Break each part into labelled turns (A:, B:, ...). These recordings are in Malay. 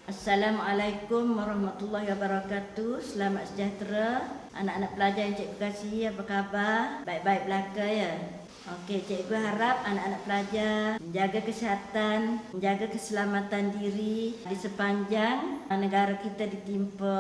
A: Assalamualaikum warahmatullahi wabarakatuh. Selamat sejahtera anak-anak pelajar yang cikgu kasihi. Apa khabar? Baik-baik belaka ya. Okey, cikgu harap anak-anak pelajar menjaga kesihatan, menjaga keselamatan diri di sepanjang negara kita ditimpa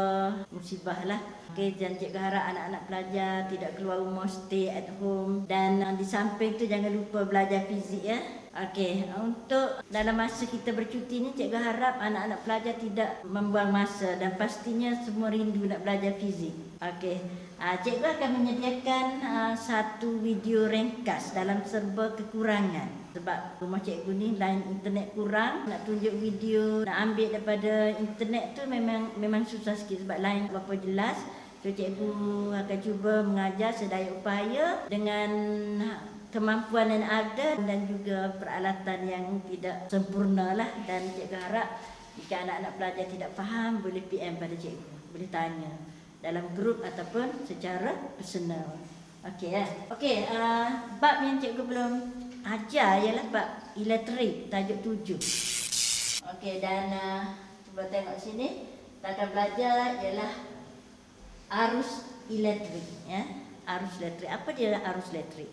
A: musibah lah. Okey, dan cikgu harap anak-anak pelajar tidak keluar rumah, stay at home, dan di samping tu jangan lupa belajar fizik ya. Okey, untuk dalam masa kita bercuti ni, cikgu harap anak-anak pelajar tidak membuang masa dan pastinya semua rindu nak belajar fizik. Okey, cikgu akan menyediakan satu video ringkas dalam serba kekurangan. Sebab rumah cikgu ni line internet kurang, nak tunjuk video, nak ambil daripada internet tu memang susah sikit sebab line berapa jelas. So cikgu akan cuba mengajar sedaya upaya dengan kemampuan yang ada dan juga peralatan yang tidak sempurna lah. Dan cikgu harap jika anak-anak pelajar tidak faham boleh PM pada cikgu, boleh tanya dalam grup ataupun secara personal. Okey ya. Okey, bab yang cikgu belum ajar ialah bab elektrik tajuk 7. Okey, dan cuba tengok sini, kita akan belajar ialah arus elektrik ya. Arus elektrik. Apa dia arus elektrik?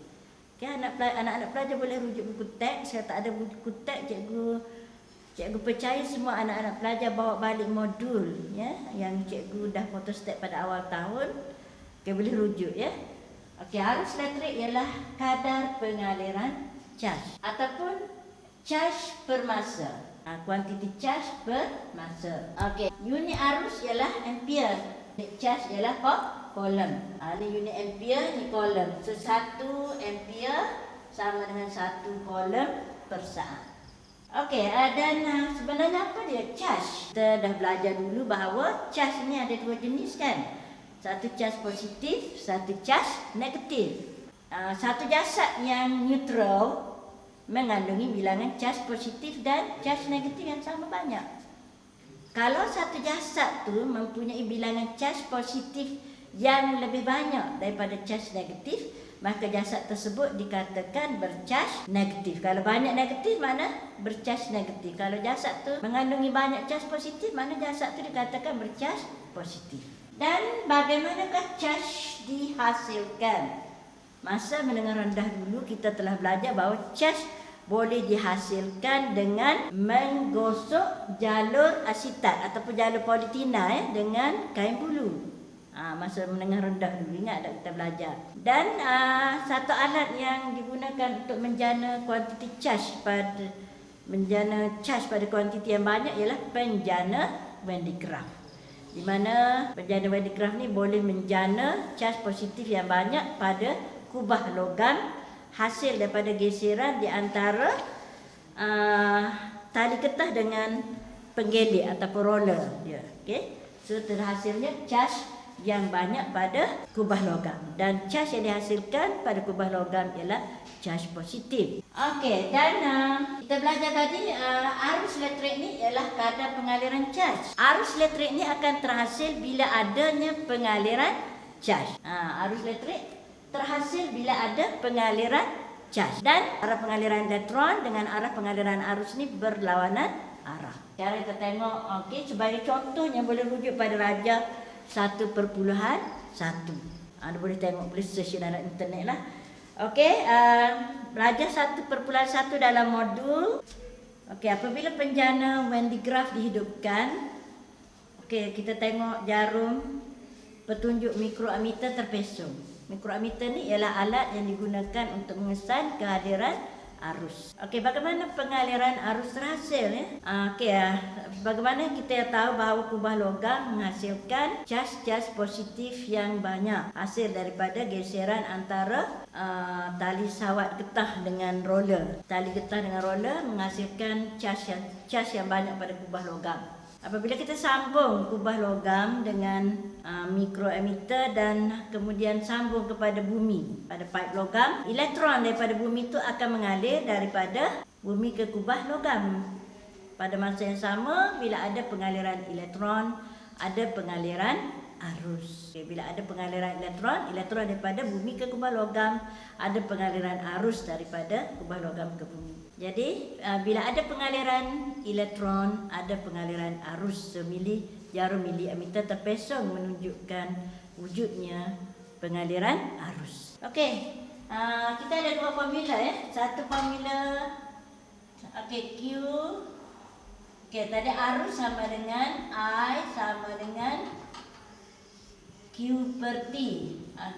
A: Okay, anak-anak pelajar boleh rujuk buku teks. Saya tak ada buku teks, cikgu percaya semua anak-anak pelajar bawa balik modul ya, yang cikgu dah photostat pada awal tahun. Okay, boleh rujuk ya. Okay, arus elektrik ialah kadar pengaliran caj ataupun caj per masa. Kuantiti caj per masa. Okay, unit arus ialah ampere. Unit caj ialah kolom. Ni unit ampere, ni kolom. So 1 ampere sama dengan 1 kolom per saat. Okey, dan sebenarnya apa dia caj? Kita dah belajar dulu bahawa caj ni ada dua jenis kan. Satu caj positif, satu caj negatif. Satu jasad yang neutral mengandungi bilangan caj positif dan caj negatif yang sama banyak. Kalau satu jasad tu mempunyai bilangan caj positif yang lebih banyak daripada caj negatif, maka jasad tersebut dikatakan bercaj negatif. Kalau banyak negatif, mana bercaj negatif. Kalau jasad tu mengandungi banyak caj positif, mana jasad tu dikatakan bercaj positif. Dan bagaimanakah caj dihasilkan? Masa menengah rendah dulu kita telah belajar bahawa caj boleh dihasilkan dengan menggosok jalur asetat ataupun jalur politina dengan kain bulu. Masa menengah rendah dulu, ingat tak kita belajar. Dan satu alat yang digunakan untuk menjana kuantiti caj pada kuantiti yang banyak ialah penjana Van de Graaff. Di mana penjana Van de Graaff ni boleh menjana caj positif yang banyak pada kubah logam hasil daripada geseran di antara tali getah dengan penggelik ataupun roller dia. Okey. So terhasilnya caj yang banyak pada kubah logam, dan caj yang dihasilkan pada kubah logam ialah caj positif. Okey, dan kita belajar tadi arus elektrik ni ialah kadar pengaliran caj. Arus elektrik ni akan terhasil bila adanya pengaliran caj. Arus elektrik terhasil bila ada pengaliran caj, dan arah pengaliran elektron dengan arah pengaliran arus ni berlawanan arah. Sekarang kita tengok, okey, sebagai contohnya boleh rujuk pada raja 1.1. Anda boleh tengok, boleh search dalam internet lah. Okey, raja 1.1 dalam modul. Okey, apabila penjana Van de Graaff dihidupkan, okey, kita tengok jarum petunjuk mikroammeter terpesong. Mikroammeter ni ialah alat yang digunakan untuk mengesan kehadiran arus. Okey, bagaimana pengaliran arus terhasil ya? Okey, bagaimana kita tahu bahawa kubah logam menghasilkan caj positif yang banyak hasil daripada geseran antara tali sawat getah dengan roller. Tali getah dengan roller menghasilkan caj yang banyak pada kubah logam. Apabila kita sambung kubah logam dengan mikroammeter dan kemudian sambung kepada bumi pada pipe logam, elektron daripada bumi itu akan mengalir daripada bumi ke kubah logam. Pada masa yang sama, bila ada pengaliran elektron, ada pengaliran arus. Okay, bila ada pengaliran elektron daripada bumi ke kubah logam, ada pengaliran arus daripada kubah logam ke bumi. Jadi bila ada pengaliran elektron, ada pengaliran arus. Jarum miliammeter terpesong menunjukkan wujudnya pengaliran arus. Okey, kita ada dua formula ya. Satu formula Q. Okey, tadi arus sama dengan I sama dengan Q per T.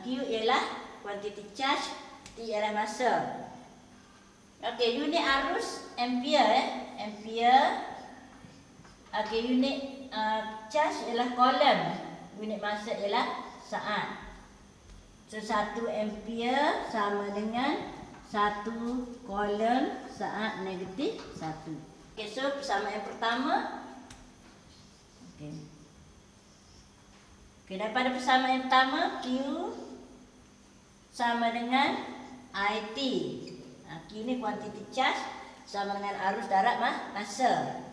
A: Q ialah quantity charge, T ialah masa. Okey, unit arus ampere ya. Ampere. Okey, unit charge ialah coulomb. Unit masa ialah saat. So 1 ampere sama dengan 1 coulomb saat negatif 1. Okey, so persamaan pertama. Okey. Okey, daripada persamaan pertama Q sama dengan IT. Q ni quantity charge sama dengan arus darat masa.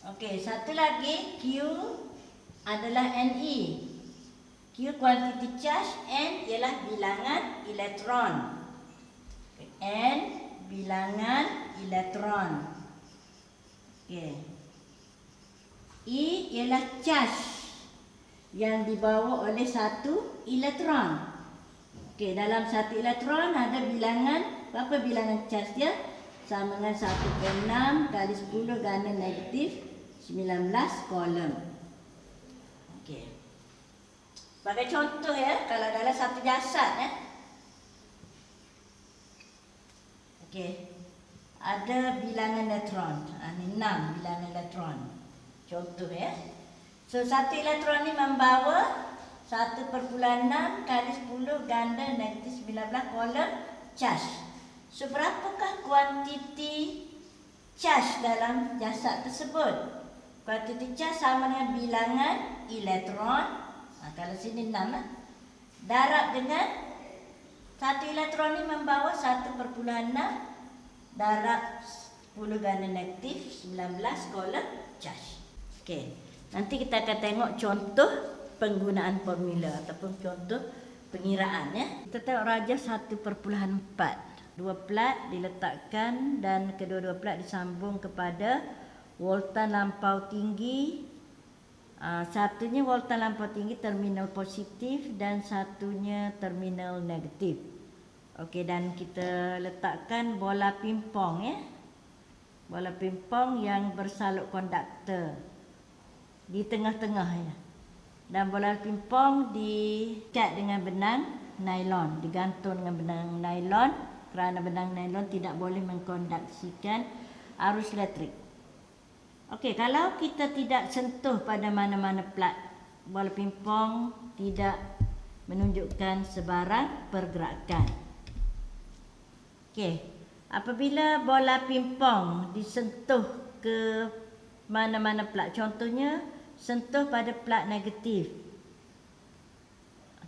A: Okey, satu lagi Q adalah NE. Q quantity charge, N ialah bilangan elektron. N bilangan elektron. Okey. E ialah charge yang dibawa oleh satu elektron. Okey, dalam satu elektron ada bilangan, berapa bilangan charge dia? Sama dengan 1/6 kali 10 ganda negatif 19 coulomb. Okey. Sebagai contoh ya, kalau dalam satu jasad ya. Okey. Ada bilangan elektron. Ini 6 bilangan elektron. Contoh ya. So satu elektron ni membawa 1/6 kali 10 ganda negatif 19 coulomb charge. So berapakah kuantiti charge dalam jasad tersebut? Kuantiti charge sama dengan bilangan elektron. Kalau sini 6 lah. Darab dengan satu elektron ni membawa 1/6 darab 10 ganda negatif 19 coulomb charge. Okey. Nanti kita akan tengok contoh penggunaan formula ataupun contoh pengiraan ya. Kita tengok rajah 1/4. Dua plat diletakkan dan kedua-dua plat disambung kepada voltan lampau tinggi. Satunya voltan lampau tinggi terminal positif dan satunya terminal negatif. Okey, dan kita letakkan bola pingpong ya. Bola pingpong yang bersalur konduktor di tengah-tengah ya. Dan bola pingpong diikat dengan benang nylon, digantung dengan benang nylon kerana benang nylon tidak boleh mengkonduksikan arus elektrik. Okey, kalau kita tidak sentuh pada mana-mana plat, bola pingpong tidak menunjukkan sebarang pergerakan. Okey, apabila bola pingpong disentuh ke mana-mana plat, contohnya sentuh pada plat negatif,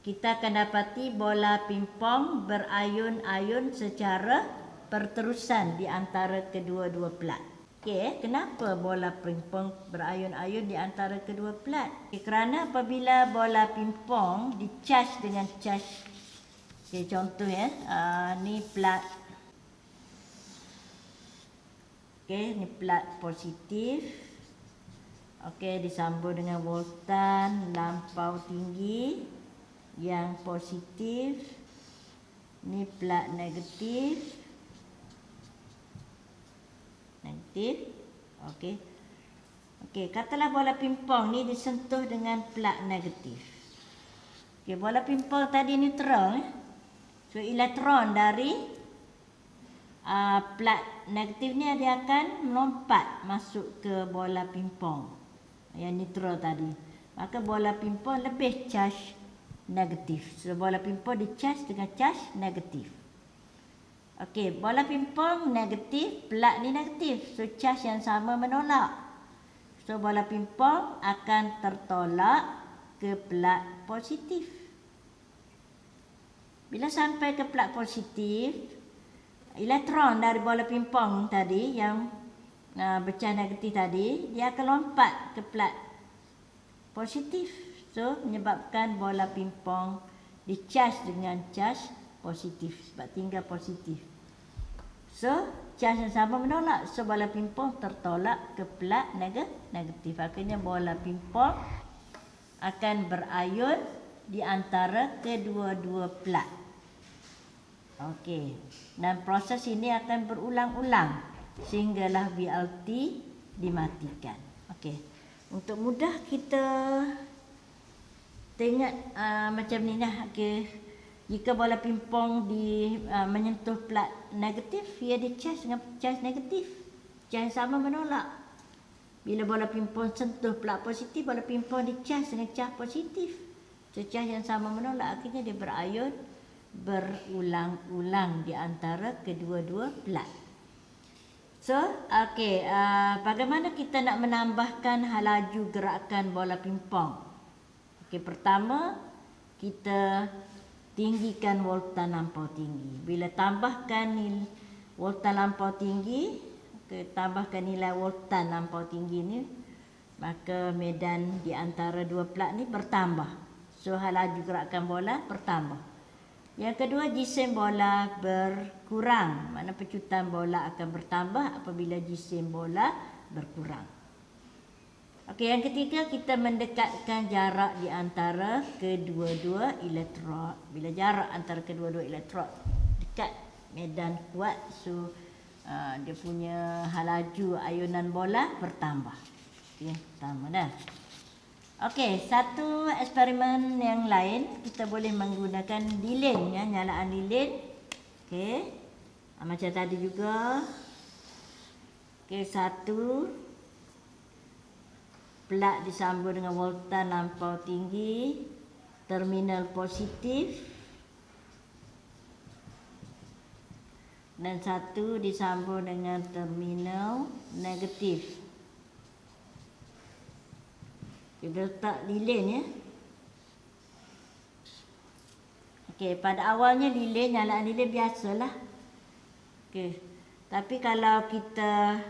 A: kita akan dapati bola pingpong berayun-ayun secara berterusan di antara kedua-dua plat. Okey, kenapa bola pingpong berayun-ayun di antara kedua plat? Kerana apabila bola pingpong dicharge dengan charge, contoh ya, ni plat. Okey, ni plat positif. Okey, disambung dengan voltan lampau tinggi yang positif. Ni plat negatif. Okey. Okey, katalah bola pingpong ni disentuh dengan plat negatif. Okey, bola pingpong tadi neutral. So elektron dari plat negatif ni dia akan melompat masuk ke bola pingpong yang neutral tadi. Maka bola pingpong lebih charge negatif. So bola pingpong di-charge dengan charge negatif. Okey, bola pingpong negatif, plat ni negatif. So charge yang sama menolak. So bola pingpong akan tertolak ke plat positif. Bila sampai ke plat positif, elektron dari bola pingpong tadi yang bercah negatif tadi, dia akan lompat ke plat positif. So menyebabkan bola pingpong dicas dengan cas positif sebab tinggal positif. So cas yang sama menolak, so bola pingpong tertolak ke plat negatif. Akhirnya bola pingpong akan berayun di antara kedua-dua plat. Okey. Dan proses ini akan berulang-ulang sehinggalah VLT dimatikan. Okey. Untuk mudah kita tengok macam ni lah. Okey. Jika bola pingpong menyentuh plat negatif, ia dicas dengan cas negatif. Cas sama menolak. Bila bola pingpong sentuh plat positif, bola pingpong dicas dengan cas positif. So, cas yang sama menolak, akhirnya dia berayun berulang-ulang di antara kedua-dua plat. So, okey, bagaimana kita nak menambahkan laju gerakan bola pingpong? Okey, pertama kita tinggikan volta lampau tinggi. Bila tambahkan volta lampau tinggi, tambahkan nilai volta lampau tinggi ni, maka medan di antara dua plat ni bertambah. So laju gerakan bola bertambah. Yang kedua, jisim bola berkurang. Maknanya pecutan bola akan bertambah apabila jisim bola berkurang. Okey, yang ketiga, kita mendekatkan jarak di antara kedua-dua elektrod. Bila jarak antara kedua-dua elektrod dekat, medan kuat, so dia punya laju ayunan bola bertambah. Okey, pertama dah. Okey, satu eksperimen yang lain, kita boleh menggunakan lilin ya, nyalaan lilin. Okey. Macam tadi juga. Okey, satu plat disambung dengan volta lampau tinggi, terminal positif, dan satu disambung dengan terminal negatif. Kita letak lilin ya. Okey, pada awalnya lilin, nyalaan lilin biasalah. Okey. Tapi kalau kita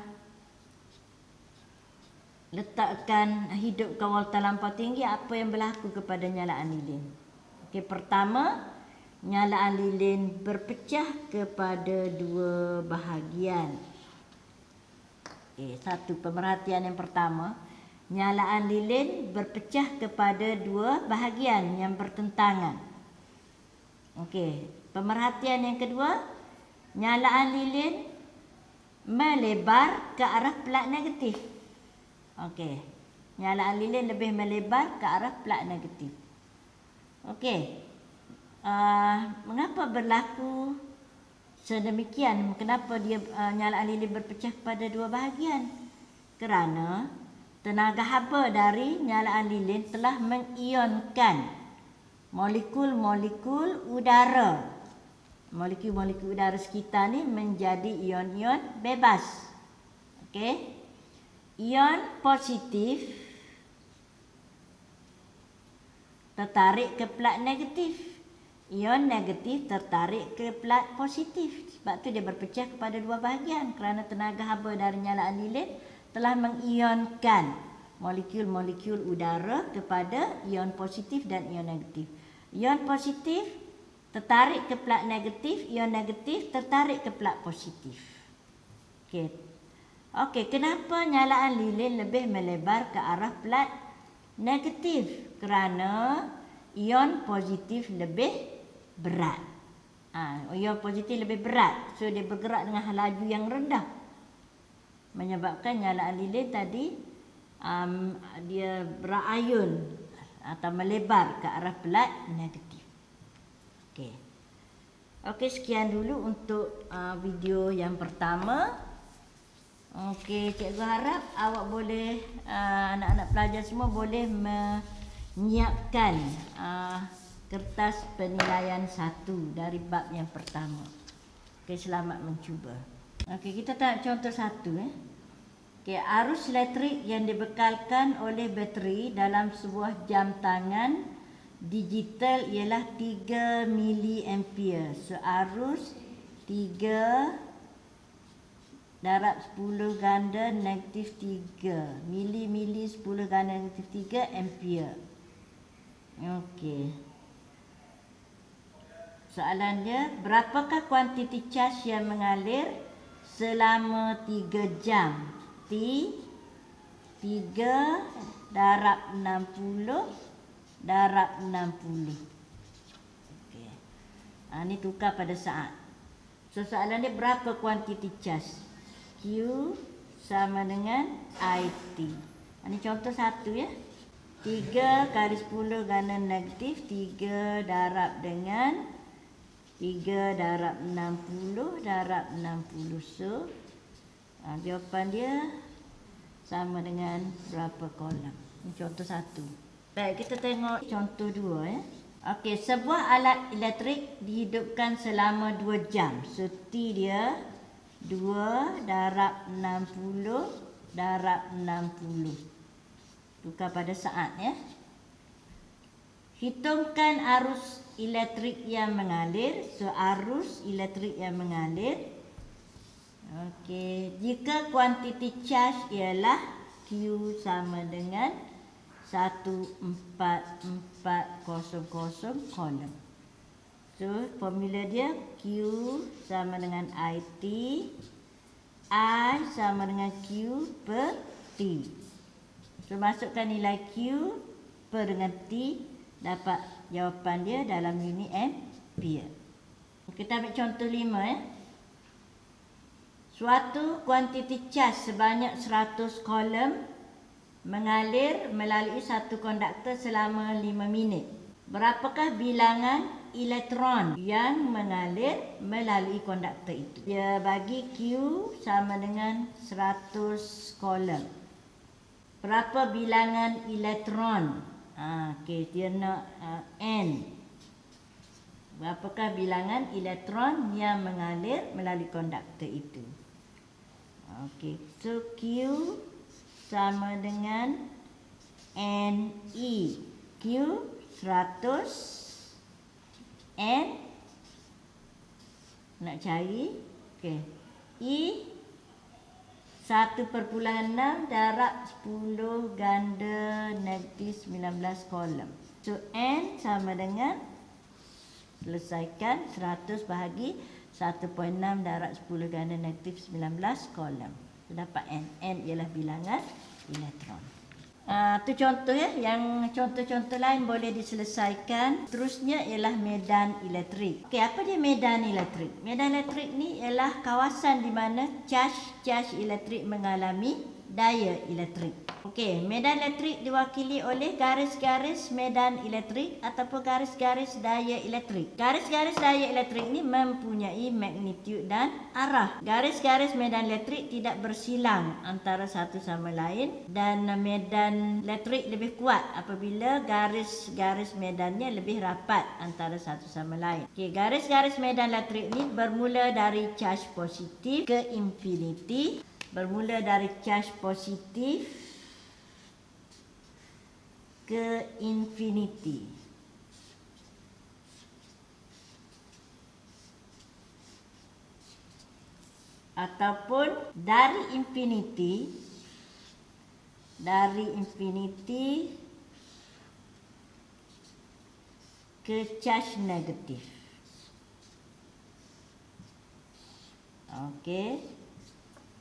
A: letakkan, hidupkan volta lampau tinggi, apa yang berlaku kepada nyalaan lilin? Okey, pertama, nyalaan lilin berpecah kepada dua bahagian. Okey, satu pemerhatian yang pertama, nyalaan lilin berpecah kepada dua bahagian yang bertentangan. Okey, pemerhatian yang kedua, nyalaan lilin melebar ke arah plat negatif. Okey, nyalaan lilin lebih melebar ke arah plat negatif. Okey, mengapa berlaku sedemikian? Kenapa dia nyalaan lilin berpecah kepada dua bahagian? Kerana tenaga haba dari nyalaan lilin telah mengionkan molekul-molekul udara. Molekul-molekul udara sekitar ni menjadi ion-ion bebas. Okey. Ion positif tertarik ke plat negatif. Ion negatif tertarik ke plat positif. Sebab tu dia berpecah kepada dua bahagian, kerana tenaga haba dari nyalaan lilin telah mengionkan molekul-molekul udara kepada ion positif dan ion negatif. Ion positif tertarik ke plat negatif, ion negatif tertarik ke plat positif. Okey. Okey, kenapa nyalaan lilin lebih melebar ke arah plat negatif? Kerana ion positif lebih berat. Ion positif lebih berat, so dia bergerak dengan laju yang rendah, menyebabkan nyalaan lilin tadi dia berayun atau melebar ke arah plat negatif. Okey. Okey, sekian dulu untuk video yang pertama. Okey, cikgu harap awak boleh, anak-anak pelajar semua boleh menyiapkan kertas penilaian 1 dari bab yang pertama. Okey, selamat mencuba. Okey, kita tengok contoh 1 Okey, arus elektrik yang dibekalkan oleh bateri dalam sebuah jam tangan digital ialah 3 miliampere. So arus 3 darab 10 ganda negatif 3 mili 10 ganda negatif 3 ampere. Okey. Soalan dia, berapakah kuantiti cas yang mengalir selama 3 jam? T 3 darab 60 darab 60. Okey. Ni tukar pada saat. So soalan dia, berapa kuantiti cas? Q sama dengan IT. Ini contoh satu ya. 3 kali 10 gana negatif 3 darab dengan 3 darab 60 darab 60. So jawapan dia sama dengan berapa kolom. Ini contoh satu. Baik, kita tengok contoh dua ya. Okey, sebuah alat elektrik dihidupkan selama 2 jam. So T dia 2 darab 60 darab 60. Tukar pada saat ya. Hitungkan arus elektrik yang mengalir. So arus elektrik yang mengalir. Okey, jika kuantiti charge ialah Q sama dengan 14400 kolom. So formula dia Q sama dengan IT, I sama dengan Q per T. So masukkan nilai Q per dengan T, dapat jawapan dia dalam unit ampere. Kita ambil contoh 5 ya. Suatu kuantiti cas sebanyak 100 kolom mengalir melalui satu konduktor selama 5 minit. Berapakah bilangan elektron yang mengalir melalui konduktor itu? Dia bagi Q sama dengan 100 kolom. Berapa bilangan elektron? Okey, dia nak N. Berapakah bilangan elektron yang mengalir melalui konduktor itu? Okey, so Q sama dengan NE. Q 100, N nak cari. Okey, E 1,6 darab 10 ganda negatif 19 kolom. So N sama dengan, selesaikan, 100 bahagi 1.6 darab 10 ganda negatif 19 kolom. So dapat N. N ialah bilangan elektron. Tu contoh ya. Yang contoh-contoh lain boleh diselesaikan. Terusnya ialah medan elektrik. Okey, apa dia medan elektrik? Medan elektrik ni ialah kawasan di mana cas elektrik mengalami daya elektrik. Okey, medan elektrik diwakili oleh garis-garis medan elektrik ataupun garis-garis daya elektrik. Garis-garis daya elektrik ni mempunyai magnitud dan arah. Garis-garis medan elektrik tidak bersilang antara satu sama lain dan medan elektrik lebih kuat apabila garis-garis medannya lebih rapat antara satu sama lain. Okey, garis-garis medan elektrik ni bermula dari charge positif ke infinity. Bermula dari charge positif ke infinity. Ataupun dari infinity ke charge negatif. Okey.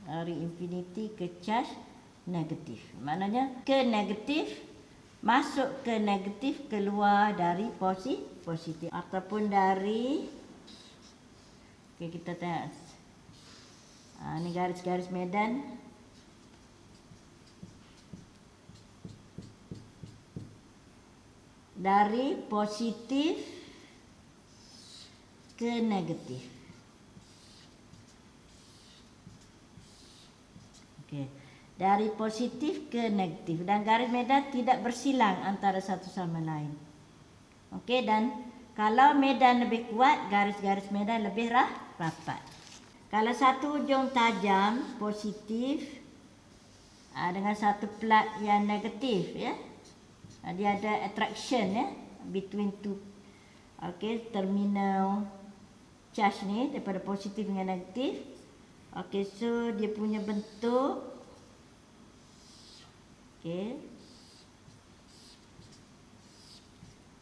A: Dari infinity ke charge negatif. Maknanya ke negatif, masuk ke negatif, keluar dari positif. Ataupun dari, okey, kita tengok. Ni garis-garis medan. Dari positif ke negatif. Okey, dari positif ke negatif dan garis medan tidak bersilang antara satu sama lain. Okey, dan kalau medan lebih kuat, garis-garis medan lebih rapat. Kalau satu ujung tajam positif dengan satu plat yang negatif ya. Dia ada attraction ya between two. Okey, terminal charge ni daripada positif dengan negatif. Okey, so dia punya bentuk, okey,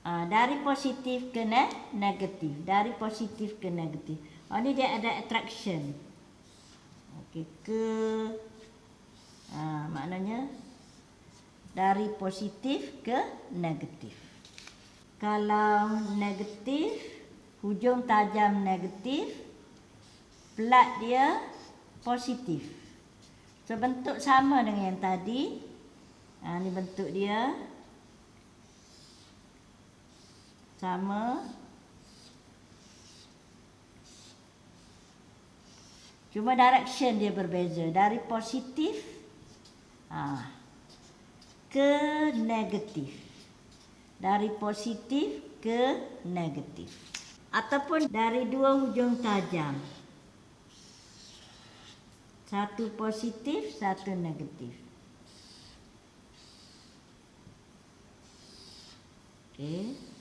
A: Dari positif ke negatif. Dari positif ke negatif. Ini dia ada attraction. Okey, maknanya dari positif ke negatif. Kalau negatif, hujung tajam negatif, plat dia positif. So bentuk sama dengan yang tadi. Ni bentuk dia sama. Cuma direction dia berbeza. Dari positif ke negatif. Dari positif ke negatif. Ataupun dari dua hujung tajam. Satu positif, satu negatif. Okey.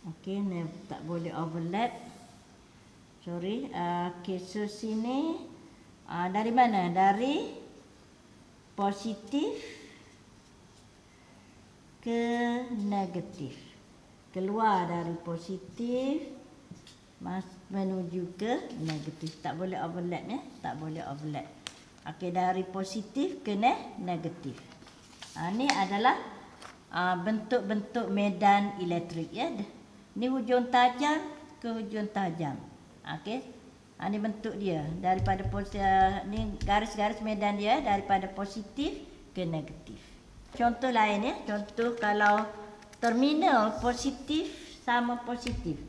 A: Okey, ni tak boleh overlap. Sorry. Okey, so sini dari mana? Dari positif ke negatif. Keluar dari positif menuju ke negatif. Tak boleh overlap ya, tak boleh overlap. Okey, dari positif ke negatif. Ni adalah bentuk-bentuk medan elektrik ya. Ni hujung tajam ke hujung tajam. Okey. Ni bentuk dia daripada ni garis-garis medan dia daripada positif ke negatif. Contoh lain ya. Contoh kalau terminal positif sama positif.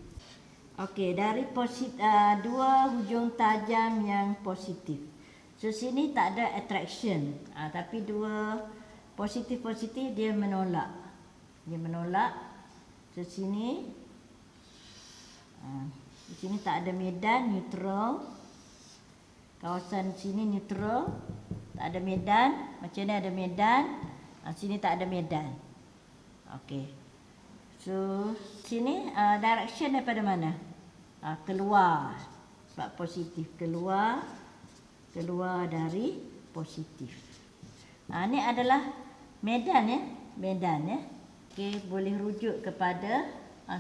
A: Okey, dari dua hujung tajam yang positif. So sini tak ada attraction. Tapi dua positif-positif dia menolak. Dia menolak. So sini di sini tak ada medan, neutral. Kawasan sini neutral. Tak ada medan. Macam ni ada medan. Sini tak ada medan. Okey. So sini direction daripada mana? Keluar. Sebab positif keluar dari positif. Ni adalah medan ya, medan ya. Okey, boleh rujuk kepada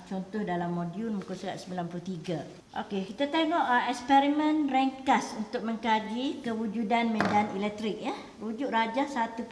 A: contoh dalam modul muka surat 93. Okey, kita tengok eksperimen ringkas untuk mengkaji kewujudan medan elektrik ya. Rujuk rajah 1.3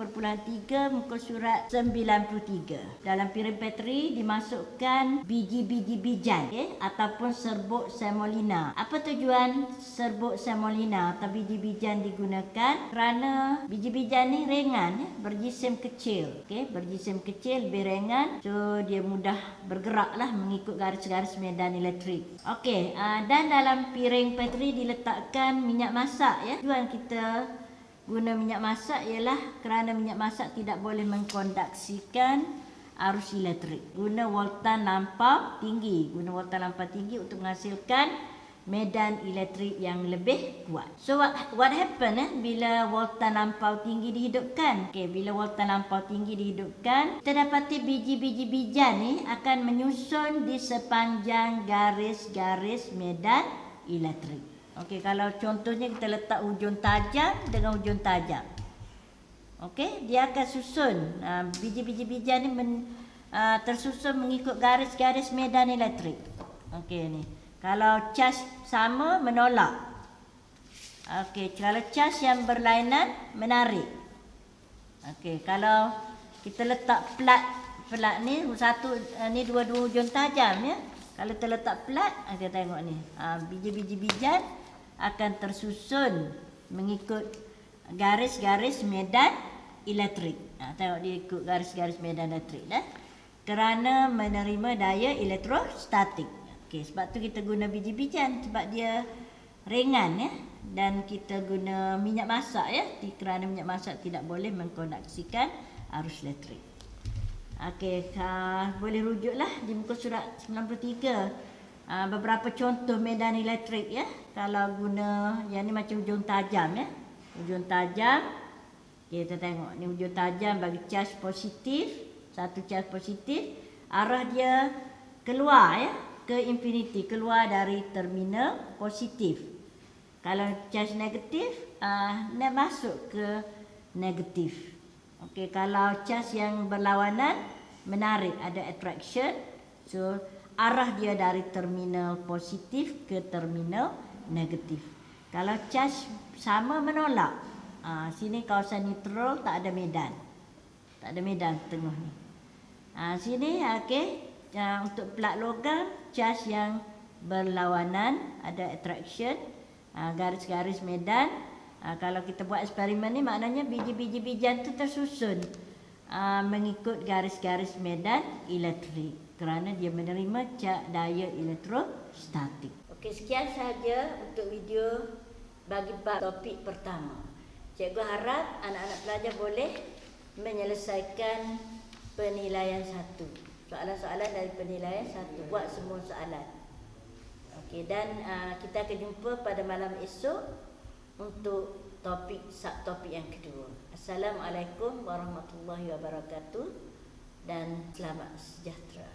A: muka surat 93. Dalam piring petri dimasukkan biji-biji bijan ataupun serbuk semolina. Apa tujuan serbuk semolina atau biji bijan digunakan? Kerana biji bijan ni ringan ya, berjisim kecil. Okey, berjisim kecil lebih ringan, so dia mudah bergerak lah mengikut garis-garis medan elektrik. Okey, dan dalam piring petri diletakkan minyak masak ya. Tujuan kita guna minyak masak ialah kerana minyak masak tidak boleh mengkonduksikan arus elektrik. Guna voltan lampau tinggi. Guna voltan lampau tinggi untuk menghasilkan medan elektrik yang lebih kuat. So what happen bila voltan lampau tinggi dihidupkan? Okey, bila voltan lampau tinggi dihidupkan, kita dapati biji-biji bijan ni akan menyusun di sepanjang garis-garis medan elektrik. Okey, kalau contohnya kita letak hujung tajam dengan hujung tajam. Okey, dia akan susun biji-biji bijan ni tersusun mengikut garis-garis medan elektrik. Okey ni. Kalau cas sama menolak. Okey, kalau cas yang berlainan menarik. Okey, kalau kita letak plat ni ni dua-dua hujung tajam ya. Kalau kita letak plat, kita tengok ni. Biji-biji bijan akan tersusun mengikut garis-garis medan elektrik. Tengok dia ikut garis-garis medan elektrik dah. Kerana menerima daya elektrostatik. Okey, sebab tu kita guna biji bijan sebab dia ringan ya, dan kita guna minyak masak ya, kerana minyak masak tidak boleh mengkonduksikan arus elektrik. Okey, boleh rujuklah di muka surat 93 beberapa contoh medan elektrik ya. Kalau guna yang ni macam hujung tajam ya. Hujung tajam. Okay, kita tengok ni hujung tajam bagi charge positif, satu charge positif, arah dia keluar ya. ke infinity, keluar dari terminal positif. Kalau charge negatif, nak masuk ke negatif. Okey, kalau charge yang berlawanan, menarik, ada attraction. So, arah dia dari terminal positif ke terminal negatif. Kalau charge sama menolak, sini kawasan neutral, tak ada medan. Tak ada medan tengah ni. Sini, okey, untuk plat logam, charge yang berlawanan, ada attraction, garis-garis medan. Kalau kita buat eksperimen ni, maknanya biji-biji bijan tu tersusun mengikut garis-garis medan elektrik, kerana dia menerima daya elektrostatik. Okey, sekian sahaja untuk video bagi bab topik pertama. Cikgu harap anak-anak pelajar boleh menyelesaikan penilaian 1. Soalan-soalan dari penilaian 1. Buat semua soalan. Okey, dan kita akan jumpa pada malam esok untuk subtopik yang kedua. Assalamualaikum warahmatullahi wabarakatuh dan selamat sejahtera.